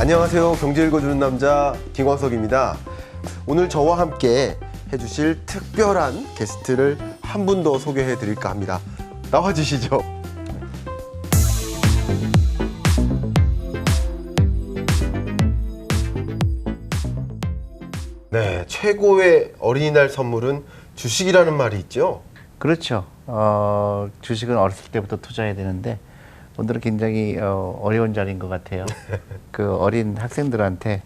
안녕하세요. 경제 읽어주는 남자 김광석입니다. 오늘 저와 함께 해주실 특별한 게스트를 한 분 더 소개해 드릴까 합니다. 나와주시죠. 네, 최고의 어린이날 선물은 주식이라는 말이 있죠? 그렇죠. 주식은 어렸을 때부터 투자해야 되는데 오늘은 굉장히 어려운 자리인 것 같아요. 그 어린 학생들한테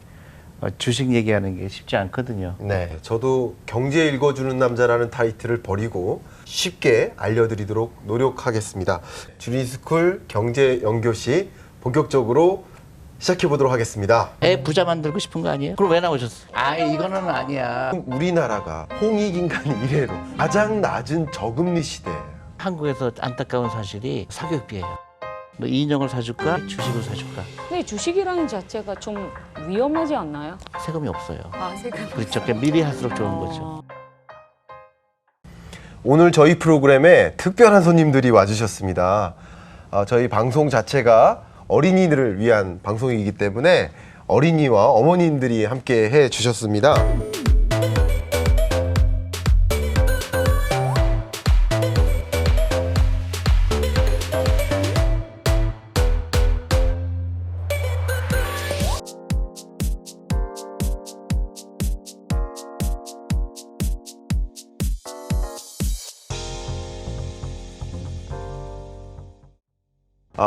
주식 얘기하는 게 쉽지 않거든요. 네, 저도 경제 읽어주는 남자라는 타이틀을 버리고 쉽게 알려드리도록 노력하겠습니다. 주니스쿨 경제 연교시 본격적으로 시작해 보도록 하겠습니다. 애 부자 만들고 싶은 거 아니에요? 그럼 왜 나오셨어? 이거는 아니야. 우리나라가 홍익인간 이래로 가장 낮은 저금리 시대. 한국에서 안타까운 사실이 사교육비예요. 너 인형을 사줄까? 주식을 사줄까? 근데 주식이라는 자체가 좀 위험하지 않나요? 세금이 없어요. 세금. 그렇죠. 그러니까 미리 할수록 좋은 거죠. 오늘 저희 프로그램에 특별한 손님들이 와주셨습니다. 저희 방송 자체가 어린이들을 위한 방송이기 때문에 어린이와 어머님들이 함께 해 주셨습니다.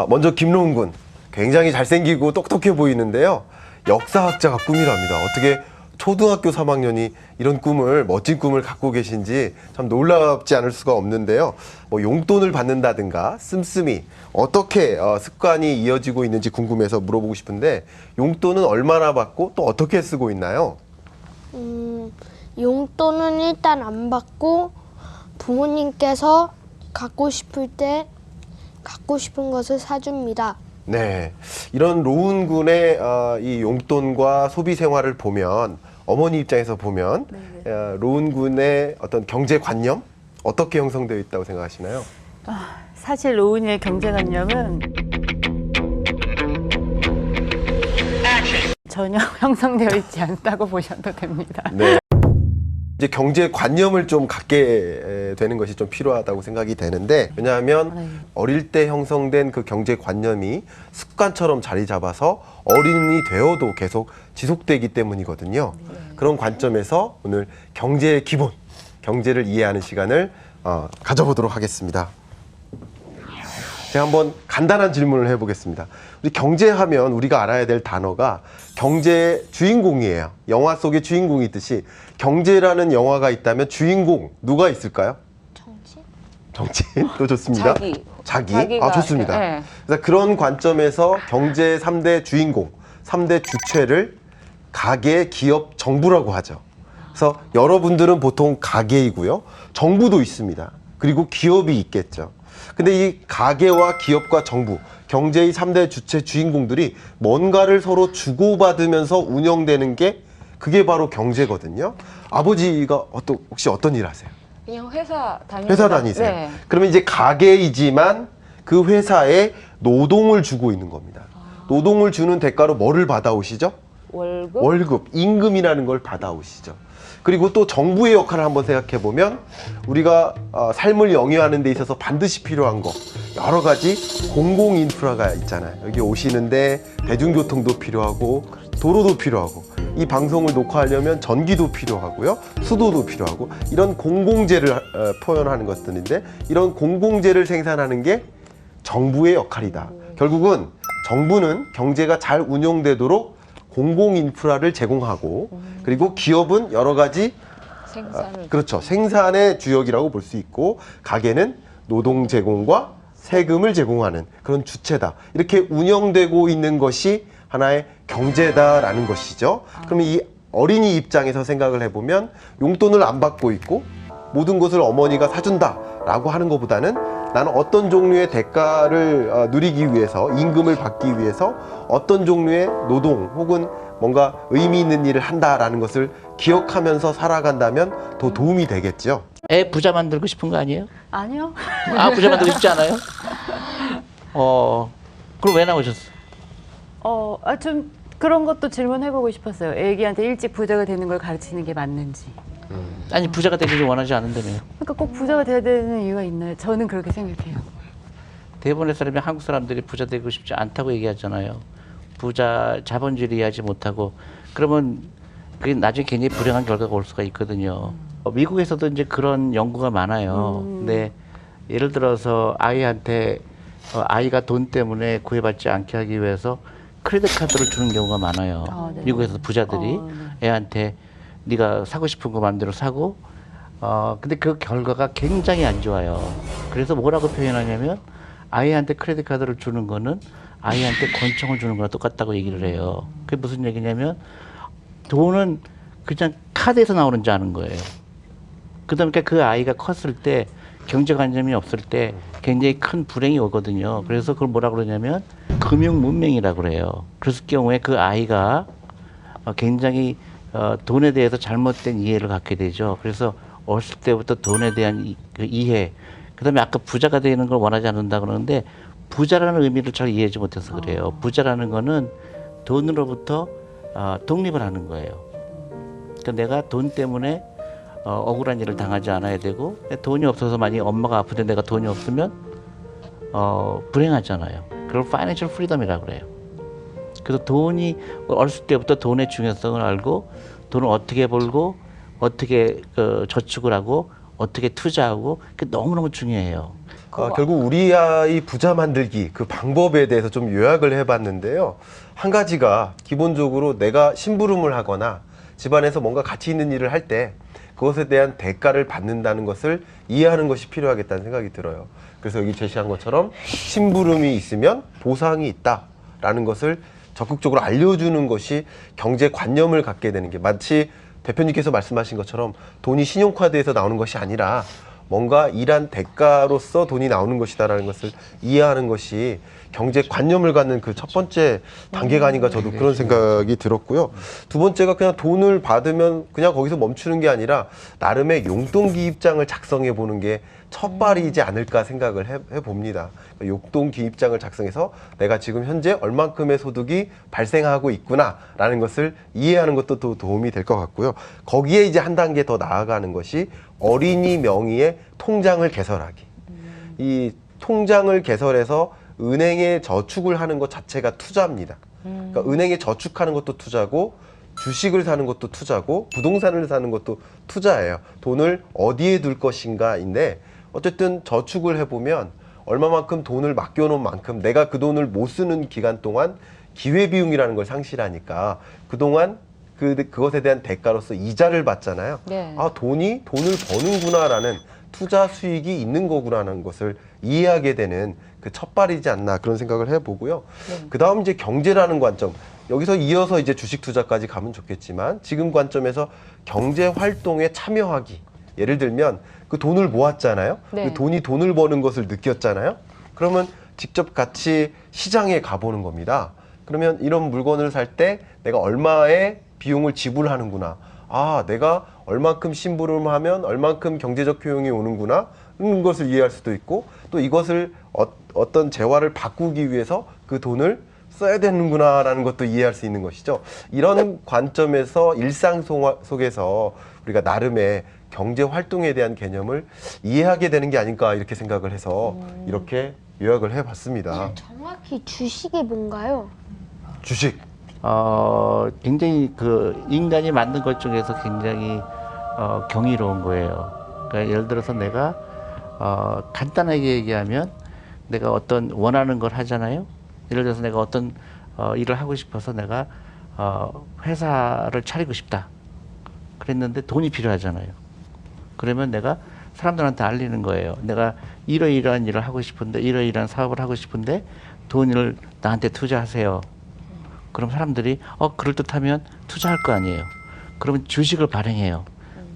먼저 김로운 군. 굉장히 잘생기고 똑똑해 보이는데요. 역사학자가 꿈이랍니다. 어떻게 초등학교 3학년이 이런 꿈을, 멋진 꿈을 갖고 계신지 참 놀랍지 않을 수가 없는데요. 뭐 용돈을 받는다든가 씀씀이 어떻게 습관이 이어지고 있는지 궁금해서 물어보고 싶은데 용돈은 얼마나 받고 또 어떻게 쓰고 있나요? 용돈은 일단 안 받고 부모님께서 갖고 싶을 때 갖고 싶은 것을 사줍니다. 네, 이런 로운 군의 이 용돈과 소비 생활을 보면 어머니 입장에서 보면 로운 군의 어떤 경제관념 어떻게 형성되어 있다고 생각하시나요? 사실 로운이의 경제관념은 전혀 형성되어 있지 않다고 보셔도 됩니다. 네. 이제 경제관념을 좀 갖게 되는 것이 좀 필요하다고 생각이 되는데 왜냐하면 어릴 때 형성된 그 경제관념이 습관처럼 자리 잡아서 어른이 되어도 계속 지속되기 때문이거든요. 그런 관점에서 오늘 경제의 기본, 경제를 이해하는 시간을 가져보도록 하겠습니다. 제가 한번 간단한 질문을 해보겠습니다. 우리 경제하면 우리가 알아야 될 단어가 경제의 주인공이에요. 영화 속의 주인공이 있듯이 경제라는 영화가 있다면 주인공 누가 있을까요? 정치인? 또 좋습니다. 자기? 좋습니다. 네. 그래서 그런 관점에서 경제의 3대 주인공, 3대 주체를 가계, 기업, 정부라고 하죠. 그래서 여러분들은 보통 가계이고요. 정부도 있습니다. 그리고 기업이 있겠죠. 근데 이 가계와 기업과 정부, 경제의 3대 주체 주인공들이 뭔가를 서로 주고받으면서 운영되는 게 그게 바로 경제거든요. 아버지가 혹시 어떤 일 하세요? 그냥 회사 다니세요? 네. 그러면 이제 가게이지만 그 회사에 노동을 주고 있는 겁니다. 노동을 주는 대가로 뭐를 받아오시죠? 월급, 임금이라는 걸 받아오시죠. 그리고 또 정부의 역할을 한번 생각해 보면 우리가 삶을 영위하는 데 있어서 반드시 필요한 거 여러 가지 공공 인프라가 있잖아요. 여기 오시는데 대중교통도 필요하고 도로도 필요하고 이 방송을 녹화하려면 전기도 필요하고요. 수도도 필요하고 이런 공공재를 표현하는 것들인데 이런 공공재를 생산하는 게 정부의 역할이다. 결국은 정부는 경제가 잘 운영되도록 공공 인프라를 제공하고 그리고 기업은 여러 가지 그렇죠. 생산의 주역이라고 볼 수 있고 가게는 노동 제공과 세금을 제공하는 그런 주체다. 이렇게 운영되고 있는 것이 하나의 경제다라는 것이죠. 그러면 이 어린이 입장에서 생각을 해보면 용돈을 안 받고 있고 모든 것을 어머니가 사준다라고 하는 것보다는 나는 어떤 종류의 대가를 누리기 위해서 임금을 받기 위해서 어떤 종류의 노동 혹은 뭔가 의미 있는 일을 한다라는 것을 기억하면서 살아간다면 더 도움이 되겠죠. 애 부자 만들고 싶은 거 아니에요? 아니요. 부자 만들고 싶지 않아요? 그럼 왜 나오셨어? 좀 그런 것도 질문해보고 싶었어요. 애기한테 일찍 부자가 되는 걸 가르치는 게 맞는지. 아니 부자가 되기를 원하지 않는다며요. 그러니까 꼭 부자가 돼야 되는 이유가 있나요? 저는 그렇게 생각해요. 대부분의 사람이 한국 사람들이 부자 되고 싶지 않다고 얘기하잖아요. 부자 자본주의하지 못하고 그러면 그게 나중에 굉장히 불행한 결과가 올 수가 있거든요. 미국에서도 이제 그런 연구가 많아요. 근데 예를 들어서 아이한테 아이가 돈 때문에 구애받지 않게 하기 위해서 크레딧 카드를 주는 경우가 많아요. 아, 네. 미국에서 부자들이 애한테 네가 사고 싶은 거 마음대로 사고 근데 그 결과가 굉장히 안 좋아요. 그래서 뭐라고 표현하냐면 아이한테 크레딧 카드를 주는 거는 아이한테 권총을 주는 거랑 똑같다고 얘기를 해요. 그게 무슨 얘기냐면 돈은 그냥 카드에서 나오는 줄 아는 거예요. 그다음에 그 아이가 컸을 때 경제관념이 없을 때 굉장히 큰 불행이 오거든요. 그래서 그걸 뭐라 그러냐면 금융문맹이라고 그래요. 그랬을 경우에 그 아이가 굉장히 돈에 대해서 잘못된 이해를 갖게 되죠. 그래서 어렸을 때부터 돈에 대한 그 이해, 그다음에 아까 부자가 되는 걸 원하지 않는다 그러는데 부자라는 의미를 잘 이해하지 못해서 그래요. 부자라는 거는 돈으로부터 독립을 하는 거예요. 그러니까 내가 돈 때문에 억울한 일을 당하지 않아야 되고 돈이 없어서 만약에 엄마가 아픈데 내가 돈이 없으면 불행하잖아요. 그걸 파이낸셜 프리덤이라고 그래요. 그래서 돈이 어렸을 때부터 돈의 중요성을 알고 돈을 어떻게 벌고 어떻게 저축을 하고 어떻게 투자하고 그게 너무너무 중요해요. 결국 우리 아이 부자 만들기 그 방법에 대해서 좀 요약을 해봤는데요. 한 가지가 기본적으로 내가 심부름을 하거나 집안에서 뭔가 가치 있는 일을 할 때 그것에 대한 대가를 받는다는 것을 이해하는 것이 필요하겠다는 생각이 들어요. 그래서 여기 제시한 것처럼 심부름이 있으면 보상이 있다라는 것을 적극적으로 알려주는 것이 경제관념을 갖게 되는 게 마치 대표님께서 말씀하신 것처럼 돈이 신용카드에서 나오는 것이 아니라 뭔가 일한 대가로서 돈이 나오는 것이다라는 것을 이해하는 것이 경제관념을 갖는 그 첫 번째 단계가 아닌가 저도 그런 생각이 들었고요. 두 번째가 그냥 돈을 받으면 그냥 거기서 멈추는 게 아니라 나름의 용돈기입장을 작성해 보는 게 첫발이지 않을까 생각을 해봅니다. 용돈기입장을 작성해서 내가 지금 현재 얼만큼의 소득이 발생하고 있구나라는 것을 이해하는 것도 또 도움이 될 것 같고요. 거기에 이제 한 단계 더 나아가는 것이 어린이 명의의 통장을 개설하기. 이 통장을 개설해서 은행에 저축을 하는 것 자체가 투자입니다. 그러니까 은행에 저축하는 것도 투자고 주식을 사는 것도 투자고 부동산을 사는 것도 투자예요. 돈을 어디에 둘 것인가인데 어쨌든 저축을 해보면 얼마만큼 돈을 맡겨놓은 만큼 내가 그 돈을 못 쓰는 기간 동안 기회비용이라는 걸 상실하니까 그동안 그것에 대한 대가로서 이자를 받잖아요. 네. 아, 돈을 버는구나라는 투자 수익이 있는 거구나라는 것을 이해하게 되는 그 첫발이지 않나 그런 생각을 해보고요. 그 다음 이제 경제라는 관점. 여기서 이어서 이제 주식 투자까지 가면 좋겠지만 지금 관점에서 경제 활동에 참여하기. 예를 들면 그 돈을 모았잖아요. 네. 그 돈이 돈을 버는 것을 느꼈잖아요. 그러면 직접 같이 시장에 가보는 겁니다. 그러면 이런 물건을 살 때 내가 얼마의 비용을 지불하는구나. 아, 내가 얼만큼 심부름하면 얼만큼 경제적 효용이 오는구나. 이런 것을 이해할 수도 있고 또 이것을 어떤 재화를 바꾸기 위해서 그 돈을 써야 되는구나라는 것도 이해할 수 있는 것이죠. 이런 관점에서 일상 속에서 우리가 나름의 경제 활동에 대한 개념을 이해하게 되는 게 아닐까 이렇게 생각을 해서 이렇게 요약을 해봤습니다. 정확히 주식이 뭔가요? 주식. 굉장히 그 인간이 만든 것 중에서 굉장히 경이로운 거예요. 그러니까 예를 들어서 내가 간단하게 얘기하면 내가 어떤 원하는 걸 하잖아요. 예를 들어서 내가 어떤 일을 하고 싶어서 내가 회사를 차리고 싶다. 그랬는데 돈이 필요하잖아요. 그러면 내가 사람들한테 알리는 거예요. 내가 이러이러한 일을 하고 싶은데 이러이러한 사업을 하고 싶은데 돈을 나한테 투자하세요. 그럼 사람들이 그럴듯하면 투자할 거 아니에요. 그러면 주식을 발행해요.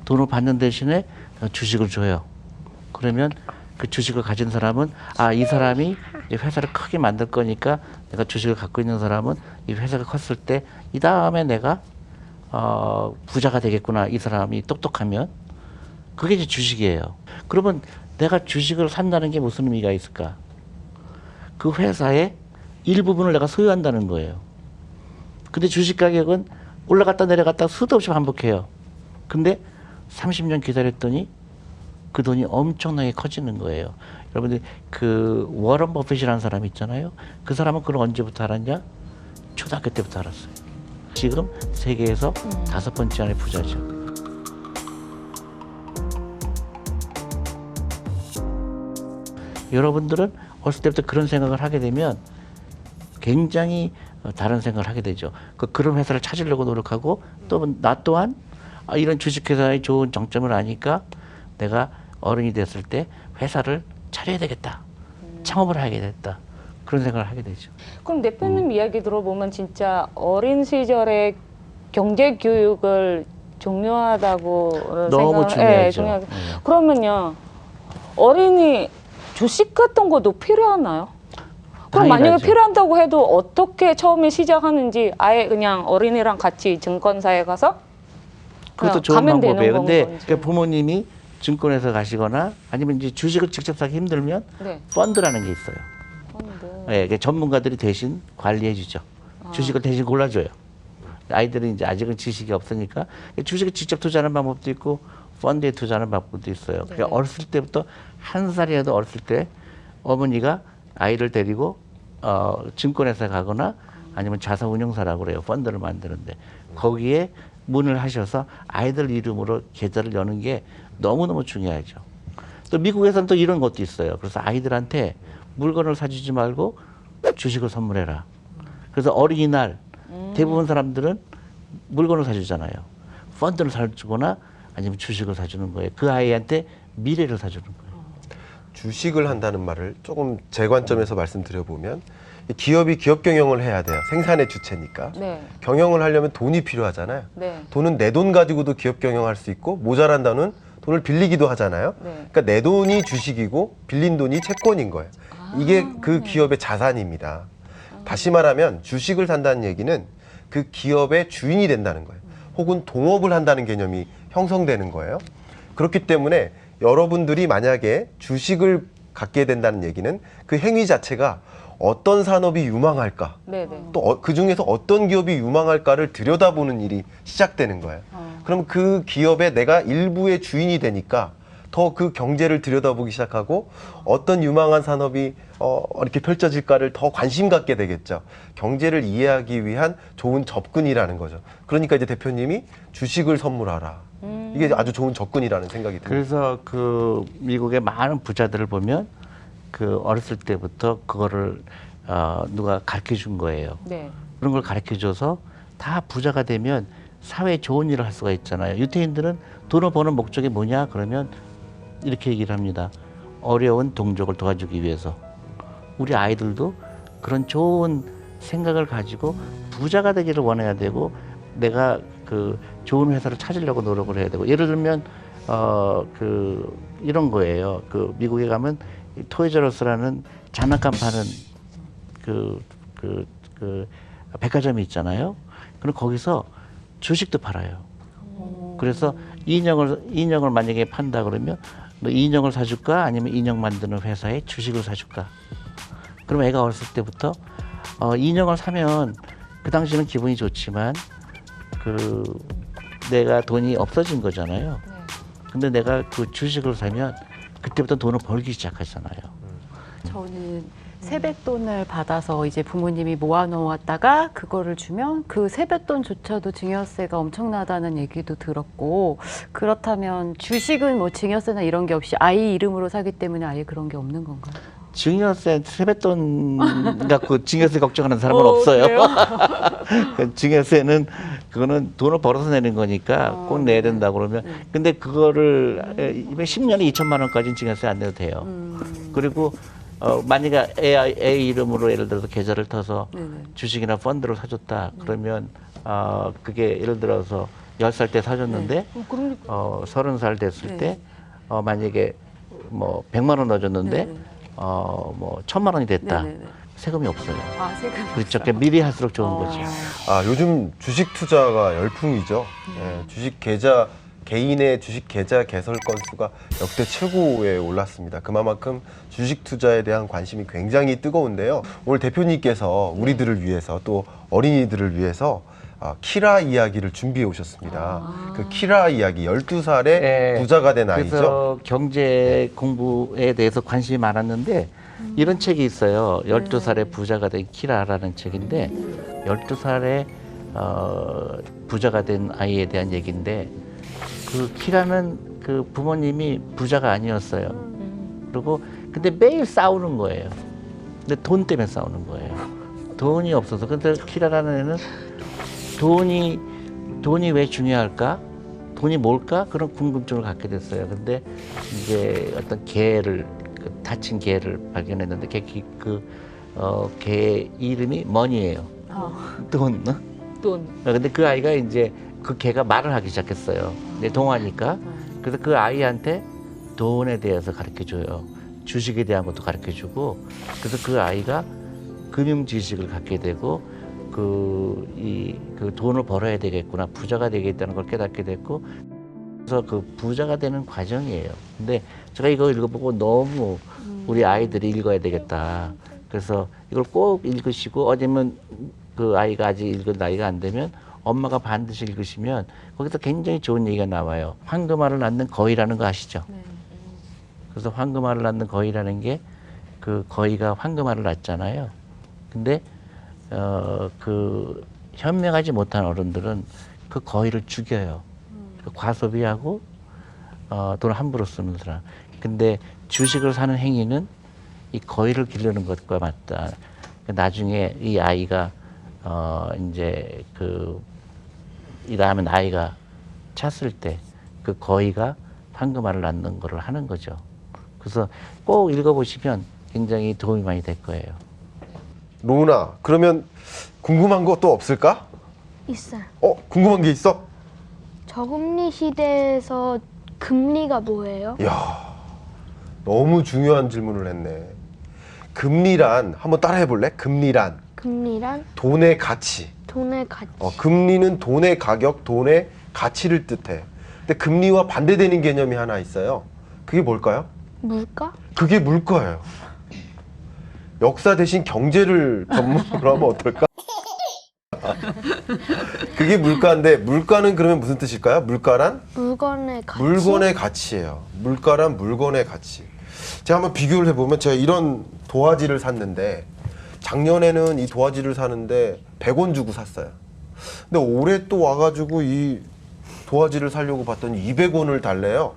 돈을 받는 대신에 주식을 줘요. 그러면 그 주식을 가진 사람은 이 사람이 이 회사를 크게 만들 거니까 내가 주식을 갖고 있는 사람은 이 회사가 컸을 때 이 다음에 내가 부자가 되겠구나. 이 사람이 똑똑하면 그게 이제 주식이에요. 그러면 내가 주식을 산다는 게 무슨 의미가 있을까? 그 회사의 일부분을 내가 소유한다는 거예요. 근데 주식 가격은 올라갔다 내려갔다 수도 없이 반복해요. 근데 30년 기다렸더니 그 돈이 엄청나게 커지는 거예요. 여러분들 그 워런 버핏이라는 사람이 있잖아요. 그 사람은 그걸 언제부터 알았냐? 초등학교 때부터 알았어요. 지금 세계에서 5번째 안에 부자죠. 여러분들은 어렸을 때부터 그런 생각을 하게 되면 굉장히 다른 생각을 하게 되죠. 그런 회사를 찾으려고 노력하고 또 나 또한 이런 주식회사의 좋은 장점을 아니까 내가 어른이 됐을 때 회사를 차려야 되겠다. 창업을 하게 됐다. 그런 생각을 하게 되죠. 그럼 대표님 이야기 들어보면 진짜 어린 시절에 경제 교육을 중요하다고 너무 중요하죠. 중요하죠. 그러면요 어린이 주식 같은 것도 필요하나요? 그럼 만약에 당연하죠. 필요한다고 해도 어떻게 처음에 시작하는지 아예 그냥 어린이랑 같이 증권사에 가서 그것도 그냥 좋은 가면 되는 방법이에요. 근데 건지. 그러니까 부모님이 증권회사 가시거나 아니면 이제 주식을 직접 사기 힘들면 네. 펀드라는 게 있어요. 펀드. 예, 그 전문가들이 대신 관리해 주죠. 주식을 대신 골라줘요. 아이들은 이제 아직은 지식이 없으니까 주식에 직접 투자하는 방법도 있고 펀드에 투자하는 방법도 있어요. 그러니까 어렸을 때부터 한 살이라도 어렸을 때 어머니가 아이를 데리고 증권회사 가거나 아니면 자산운용사라고 그래요. 펀드를 만드는데 거기에 문을 하셔서 아이들 이름으로 계좌를 여는 게 너무너무 중요하죠. 또 미국에서는 또 이런 것도 있어요. 그래서 아이들한테 물건을 사주지 말고 주식을 선물해라. 그래서 어린이날 대부분 사람들은 물건을 사주잖아요. 펀드를 사주거나 아니면 주식을 사주는 거예요. 그 아이한테 미래를 사주는 거예요. 주식을 한다는 말을 조금 제 관점에서 말씀드려보면 기업이 기업 경영을 해야 돼요. 생산의 주체니까. 네. 경영을 하려면 돈이 필요하잖아요. 네. 돈은 내 돈 가지고도 기업 경영할 수 있고 모자란다는 돈을 빌리기도 하잖아요. 네. 그러니까 내 돈이 주식이고 빌린 돈이 채권인 거예요. 이게 그 기업의 자산입니다. 다시 말하면 주식을 산다는 얘기는 그 기업의 주인이 된다는 거예요. 혹은 동업을 한다는 개념이 형성되는 거예요. 그렇기 때문에 여러분들이 만약에 주식을 갖게 된다는 얘기는 그 행위 자체가 어떤 산업이 유망할까, 네네. 또 그 중에서 어떤 기업이 유망할까를 들여다보는 일이 시작되는 거예요. 그럼 그 기업에 내가 일부의 주인이 되니까 더 그 경제를 들여다보기 시작하고 어떤 유망한 산업이 이렇게 펼쳐질까를 더 관심 갖게 되겠죠. 경제를 이해하기 위한 좋은 접근이라는 거죠. 그러니까 이제 대표님이 주식을 선물하라. 이게 아주 좋은 접근이라는 생각이 듭니다. 그래서 그 미국의 많은 부자들을 보면 그 어렸을 때부터 그거를 누가 가르쳐 준 거예요. 네. 그런 걸 가르쳐 줘서 다 부자가 되면 사회에 좋은 일을 할 수가 있잖아요. 유태인들은 돈을 버는 목적이 뭐냐? 그러면 이렇게 얘기를 합니다. 어려운 동족을 도와주기 위해서. 우리 아이들도 그런 좋은 생각을 가지고 부자가 되기를 원해야 되고 내가 그 좋은 회사를 찾으려고 노력을 해야 되고 예를 들면 그 이런 거예요. 그 미국에 가면 토이저러스라는 장난감 파는 그 백화점이 있잖아요. 그럼 거기서 주식도 팔아요. 그래서 인형을 만약에 판다 그러면 너 인형을 사줄까? 아니면 인형 만드는 회사에 주식을 사줄까? 그럼 애가 어렸을 때부터 인형을 사면 그 당시는 기분이 좋지만 그 내가 돈이 없어진 거잖아요. 근데 내가 그 주식을 사면 그때부터 돈을 벌기 시작하잖아요. 저는 세뱃돈을 받아서 이제 부모님이 모아놓았다가 그거를 주면 그 세뱃돈조차도 증여세가 엄청나다는 얘기도 들었고 그렇다면 주식은 뭐 증여세나 이런 게 없이 아이 이름으로 사기 때문에 아예 그런 게 없는 건가요? 증여세, 세뱃돈 갖고 증여세 걱정하는 사람은 없어요. 증여세는 그거는 돈을 벌어서 내는 거니까 꼭 내야 된다 그러면 근데 그거를 10년에 2천만 원까지는 증여세 안 내도 돼요. 그리고 만약에 애 이름으로 예를 들어서 계좌를 터서 주식이나 펀드를 사줬다 그러면 그게 예를 들어서 10살 때 사줬는데 30살 됐을 때 만약에 뭐 100만 원 넣어줬는데 뭐 1,000만 원이 됐다. 세금이 없어요. 아, 세금. 그렇죠. 그러니까 미리 할수록 좋은 거죠. 요즘 주식 투자가 열풍이죠. 예, 주식 계좌 개인의 주식 계좌 개설 건수가 역대 최고에 올랐습니다. 그만큼 주식 투자에 대한 관심이 굉장히 뜨거운데요. 오늘 대표님께서 우리들을 위해서 또 어린이들을 위해서 키라 이야기를 준비해 오셨습니다. 그 키라 이야기, 12살에 네. 부자가 된 아이죠. 그래서 경제 공부에 대해서 관심이 많았는데 이런 책이 있어요. 12살에 부자가 된 키라라는 책인데 12살에 부자가 된 아이에 대한 얘기인데 그 키라는 그 부모님이 부자가 아니었어요. 그리고 근데 매일 싸우는 거예요. 근데 돈 때문에 싸우는 거예요. 돈이 없어서. 근데 키라라는 애는 돈이 왜 중요할까? 돈이 뭘까? 그런 궁금증을 갖게 됐어요. 근데 이제 어떤 개를 다친 개를 발견했는데 개 이름이 머니예요. 돈. 돈. 근데 그 아이가 이제 그 개가 말을 하기 시작했어요. 이제 동화니까. 그래서 그 아이한테 돈에 대해서 가르쳐 줘요. 주식에 대한 것도 가르쳐 주고. 그래서 그 아이가 금융 지식을 갖게 되고 그 돈을 벌어야 되겠구나, 부자가 되겠다는 걸 깨닫게 됐고, 그래서 그 부자가 되는 과정이에요. 근데 제가 이거 읽어보고 너무 우리 아이들이 읽어야 되겠다. 그래서 이걸 꼭 읽으시고, 어쩌면 그 아이가 아직 읽을 나이가 안 되면 엄마가 반드시 읽으시면 거기서 굉장히 좋은 얘기가 나와요. 황금알을 낳는 거위라는 거 아시죠? 그래서 황금알을 낳는 거위라는 게 그 거위가 황금알을 낳잖아요. 근데 그 현명하지 못한 어른들은 그 거위를 죽여요. 과소비하고 돈을 함부로 쓰는 사람. 근데 주식을 사는 행위는 이 거위를 기르는 것과 맞다. 나중에 이 아이가 이제 이 다음에 나이가 찼을 때 그 거위가 황금알을 낳는 거를 하는 거죠. 그래서 꼭 읽어보시면 굉장히 도움이 많이 될 거예요. 로우나, 그러면 궁금한 거 또 없을까? 있어요. 궁금한 게 있어? 저금리 시대에서 금리가 뭐예요? 이야, 너무 중요한 질문을 했네. 금리란, 한번 따라해 볼래? 금리란 금리란 돈의 가치. 돈의 가치. 금리는 돈의 가격, 돈의 가치를 뜻해. 근데 금리와 반대되는 개념이 하나 있어요. 그게 뭘까요? 물가? 그게 물가예요. 역사 대신 경제를 전문으로 하면 어떨까? 그게 물가인데, 물가는 그러면 무슨 뜻일까요? 물가란? 물건의 가치. 물건의 가치예요. 물가란 물건의 가치. 제가 한번 비교를 해보면, 제가 이런 도화지를 샀는데 작년에는 이 도화지를 사는데 100원 주고 샀어요. 근데 올해 또 와가지고 이 도화지를 사려고 봤더니 200원을 달래요.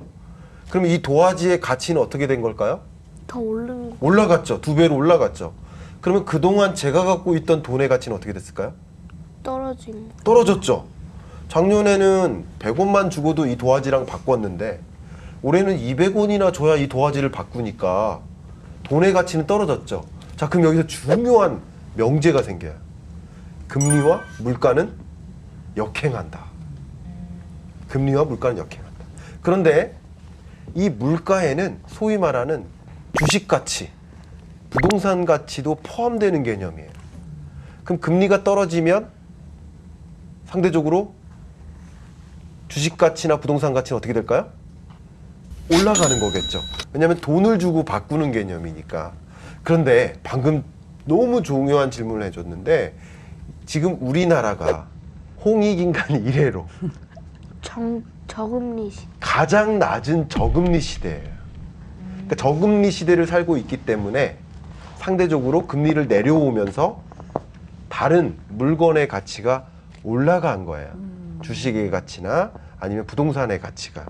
그럼 이 도화지의 가치는 어떻게 된 걸까요? 더 오른 거. 올라갔죠. 2배로 올라갔죠. 그러면 그동안 제가 갖고 있던 돈의 가치는 어떻게 됐을까요? 떨어진 거. 떨어졌죠. 작년에는 100원만 주고도 이 도화지랑 바꿨는데 올해는 200원이나 줘야 이 도화지를 바꾸니까 돈의 가치는 떨어졌죠. 자, 그럼 여기서 중요한 명제가 생겨요. 금리와 물가는 역행한다. 금리와 물가는 역행한다. 그런데 이 물가에는 소위 말하는 주식 가치, 부동산 가치도 포함되는 개념이에요. 그럼 금리가 떨어지면 상대적으로 주식 가치나 부동산 가치는 어떻게 될까요? 올라가는 거겠죠. 왜냐하면 돈을 주고 바꾸는 개념이니까. 그런데 방금 너무 중요한 질문을 해줬는데 지금 우리나라가 홍익인간 이래로 저금리 시대. 가장 낮은 저금리 시대예요. 그러니까 저금리 시대를 살고 있기 때문에 상대적으로 금리를 내려오면서 다른 물건의 가치가 올라간 거예요. 주식의 가치나 아니면 부동산의 가치가.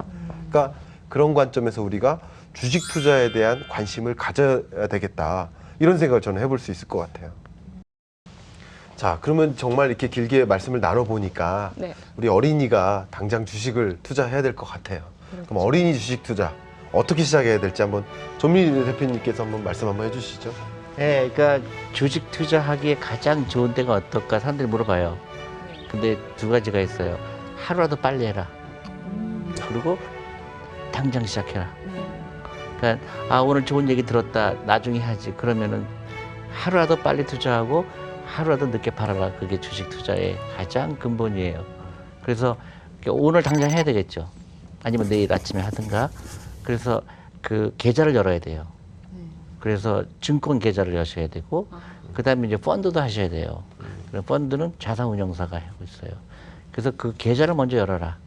그러니까 그런 관점에서 우리가 주식 투자에 대한 관심을 가져야 되겠다. 이런 생각을 저는 해볼 수 있을 것 같아요. 자, 그러면 정말 이렇게 길게 말씀을 나눠보니까 네. 우리 어린이가 당장 주식을 투자해야 될 것 같아요. 그럼 어린이 주식 투자 어떻게 시작해야 될지 한번 조민희 대표님께서 한번 말씀 한번 해주시죠. 네, 그러니까 주식 투자하기에 가장 좋은 때가 어떨까 사람들이 물어봐요. 근데 두 가지가 있어요. 하루라도 빨리 해라. 그리고 당장 시작해라. 그러니까 오늘 좋은 얘기 들었다. 나중에 하지. 그러면은 하루라도 빨리 투자하고 하루라도 늦게 팔아라. 그게 주식 투자의 가장 근본이에요. 그래서 오늘 당장 해야 되겠죠. 아니면 내일 아침에 하든가. 그래서 그 계좌를 열어야 돼요. 그래서 증권 계좌를 여셔야 되고, 그 다음에 이제 펀드도 하셔야 돼요. 그럼 펀드는 자산운용사가 하고 있어요. 그래서 그 계좌를 먼저 열어라.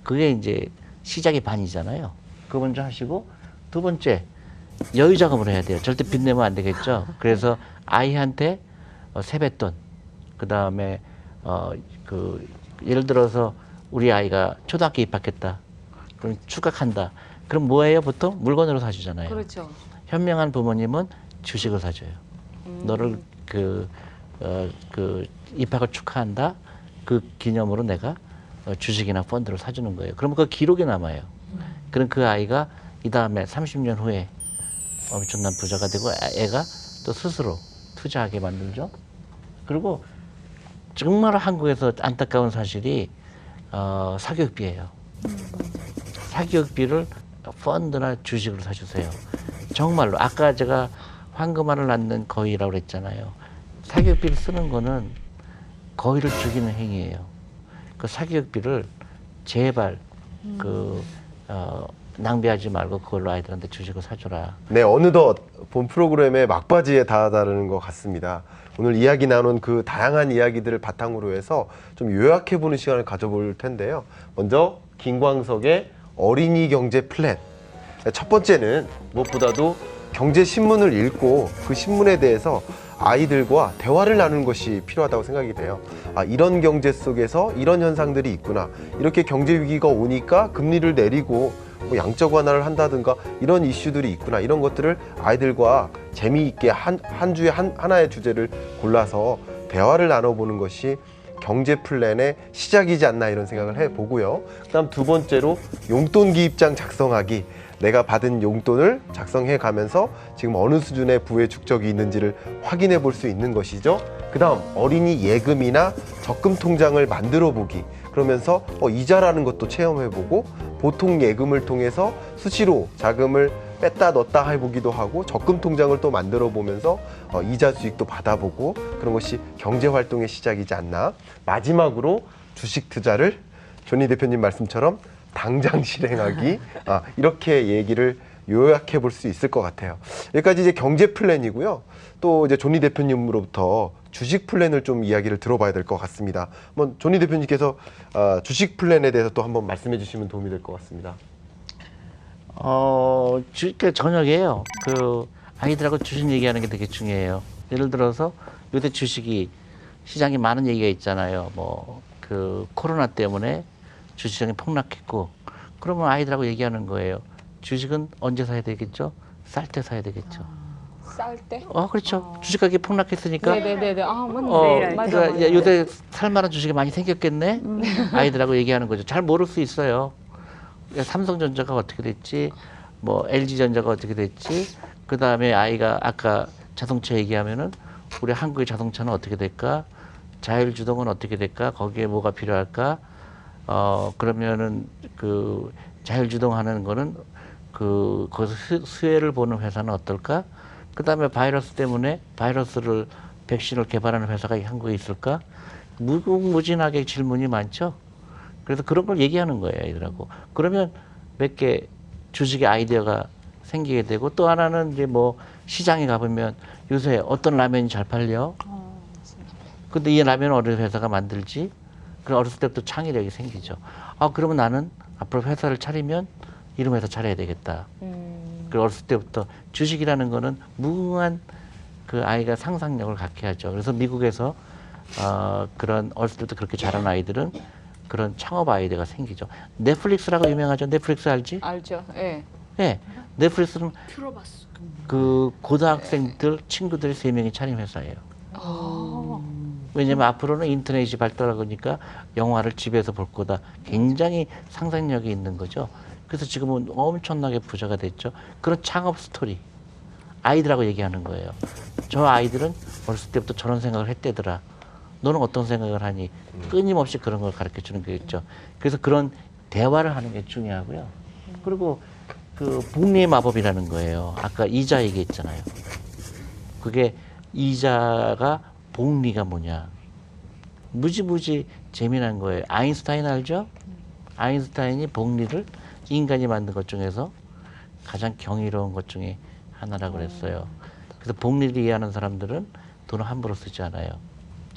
그게 이제 시작이 반이잖아요. 그거 먼저 하시고, 두 번째, 여유자금으로 해야 돼요. 절대 빚내면 안 되겠죠. 그래서 아이한테 세뱃돈, 그 다음에 예를 들어서 우리 아이가 초등학교 입학했다. 그럼 축학한다. 그럼 뭐예요? 보통 물건으로 사주잖아요. 그렇죠. 현명한 부모님은 주식을 사줘요. 너를 입학을 축하한다. 그 기념으로 내가 주식이나 펀드를 사주는 거예요. 그러면 그 기록이 남아요. 그럼 그 아이가 이 다음에 30년 후에 엄청난 부자가 되고 애가 또 스스로 투자하게 만들죠. 그리고 정말 한국에서 안타까운 사실이 사교육비예요. 사교육비를 펀드나 주식으로 사주세요. 정말로 아까 제가 황금알을 낳는 거위라고 그랬잖아요. 사교육비를 쓰는 거는 거위를 죽이는 행위예요. 그 사교육비를 제발 낭비하지 말고 그걸로 아이들한테 주식을 사줘라. 네, 어느덧 본 프로그램의 막바지에 다다르는 것 같습니다. 오늘 이야기 나눈 그 다양한 이야기들을 바탕으로 해서 좀 요약해보는 시간을 가져볼 텐데요. 먼저 김광석의 어린이 경제 플랜. 첫 번째는 무엇보다도 경제신문을 읽고 그 신문에 대해서 아이들과 대화를 나누는 것이 필요하다고 생각이 돼요. 아, 이런 경제 속에서 이런 현상들이 있구나. 이렇게 경제 위기가 오니까 금리를 내리고 뭐 양적 완화를 한다든가 이런 이슈들이 있구나. 이런 것들을 아이들과 재미있게 한 주에 하나의 주제를 골라서 대화를 나눠보는 것이 경제 플랜의 시작이지 않나 이런 생각을 해보고요. 그다음 두 번째로 용돈 기입장 작성하기. 내가 받은 용돈을 작성해 가면서 지금 어느 수준의 부의 축적이 있는지를 확인해 볼 수 있는 것이죠. 그 다음 어린이 예금이나 적금 통장을 만들어 보기. 그러면서 이자라는 것도 체험해 보고 보통 예금을 통해서 수시로 자금을 뺐다 넣었다 해보기도 하고 적금 통장을 또 만들어 보면서 이자 수익도 받아보고 그런 것이 경제활동의 시작이지 않나. 마지막으로 주식 투자를 조니 대표님 말씀처럼 당장 실행하기. 이렇게 얘기를 요약해 볼 수 있을 것 같아요. 여기까지 이제 경제 플랜이고요. 또 이제 조니 대표님으로부터 주식 플랜을 좀 이야기를 들어봐야 될 것 같습니다. 한번 조니 대표님께서 주식 플랜에 대해서 또 한번 말씀해 주시면 도움이 될 것 같습니다. 저녁에요. 아이들하고 주식 얘기하는 게 되게 중요해요. 예를 들어서 요새 주식이 시장에 많은 얘기가 있잖아요. 코로나 때문에 주식시장이 폭락했고, 그러면 아이들하고 얘기하는 거예요. 주식은 언제 사야 되겠죠? 쌀 때 사야 되겠죠. 쌀 때? 그렇죠. 주식 가격이 폭락했으니까. 네네네. 맞네. 그러니까 요새 살만한 주식이 많이 생겼겠네. 아이들하고 얘기하는 거죠. 잘 모를 수 있어요. 삼성전자가 어떻게 됐지, LG전자가 어떻게 됐지. 그 다음에 아이가 아까 자동차 얘기하면은 우리 한국의 자동차는 어떻게 될까? 자율주동은 어떻게 될까? 거기에 뭐가 필요할까? 그러면은 자율주동하는 거는 거기서 수혜를 보는 회사는 어떨까? 그 다음에 바이러스 때문에 백신을 개발하는 회사가 한국에 있을까? 무궁무진하게 질문이 많죠. 그래서 그런 걸 얘기하는 거예요, 아이들하고. 그러면 몇 개 주식의 아이디어가 생기게 되고, 또 하나는 이제 시장에 가보면 요새 어떤 라면이 잘 팔려? 근데 이 라면은 어느 회사가 만들지? 그럼 어렸을 때부터 창의력이 생기죠. 그러면 나는 앞으로 회사를 차리면 이런 회사 차려야 되겠다. 그리고 어렸을 때부터 주식이라는 거는 무궁한 그 아이가 상상력을 갖게 하죠. 그래서 미국에서 그런 어렸을 때부터 그렇게 자란 아이들은 그런 창업 아이디어가 생기죠. 넷플릭스라고 유명하죠. 넷플릭스 알지? 알죠. 예. 네. 넷플릭스는 들어봤어. 그 고등학생들 친구들이 3명이 차린 회사예요. 왜냐면 앞으로는 인터넷이 발달하니까 영화를 집에서 볼 거다. 굉장히 상상력이 있는 거죠. 그래서 지금은 엄청나게 부자가 됐죠. 그런 창업 스토리. 아이들하고 얘기하는 거예요. 저 아이들은 어렸을 때부터 저런 생각을 했대더라. 너는 어떤 생각을 하니? 끊임없이 그런 걸 가르쳐 주는 거겠죠. 그래서 그런 대화를 하는 게 중요하고요. 그리고 복리의 마법이라는 거예요. 아까 이자 얘기했잖아요. 그게 이자가 복리가 뭐냐. 무지무지 재미난 거예요. 아인슈타인 알죠? 아인슈타인이 복리를 인간이 만든 것 중에서 가장 경이로운 것 중에 하나라고 그랬어요. 그래서 복리를 이해하는 사람들은 돈을 함부로 쓰지 않아요.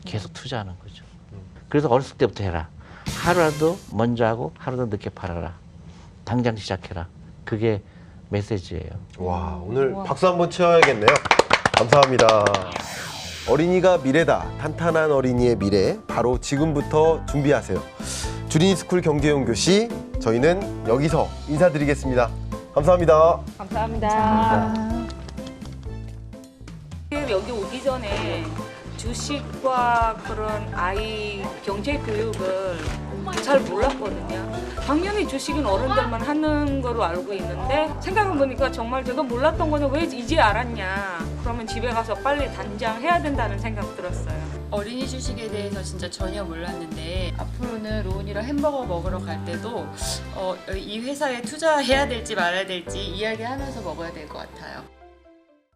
계속 투자하는 거죠. 그래서 어렸을 때부터 해라. 하루라도 먼저 하고 하루도 늦게 팔아라. 당장 시작해라. 그게 메시지예요. 와, 오늘 박수 한번 치어야겠네요. 감사합니다. 어린이가 미래다. 탄탄한 어린이의 미래. 바로 지금부터 준비하세요. 주린이스쿨 경제용 교시, 저희는 여기서 인사드리겠습니다. 감사합니다. 감사합니다. 여기 오기 전에 주식과 그런 아이 경제 교육을 잘 몰랐거든요. 당연히 주식은 어른들만 하는 거로 알고 있는데 생각해보니까 정말 제가 몰랐던 거는 왜 이제 알았냐. 그러면 집에 가서 빨리 단장 해야 된다는 생각 들었어요. 어린이 주식에 대해서 진짜 전혀 몰랐는데 앞으로는 로운이랑 햄버거 먹으러 갈 때도 이 회사에 투자해야 될지 말아야 될지 이야기하면서 먹어야 될 것 같아요.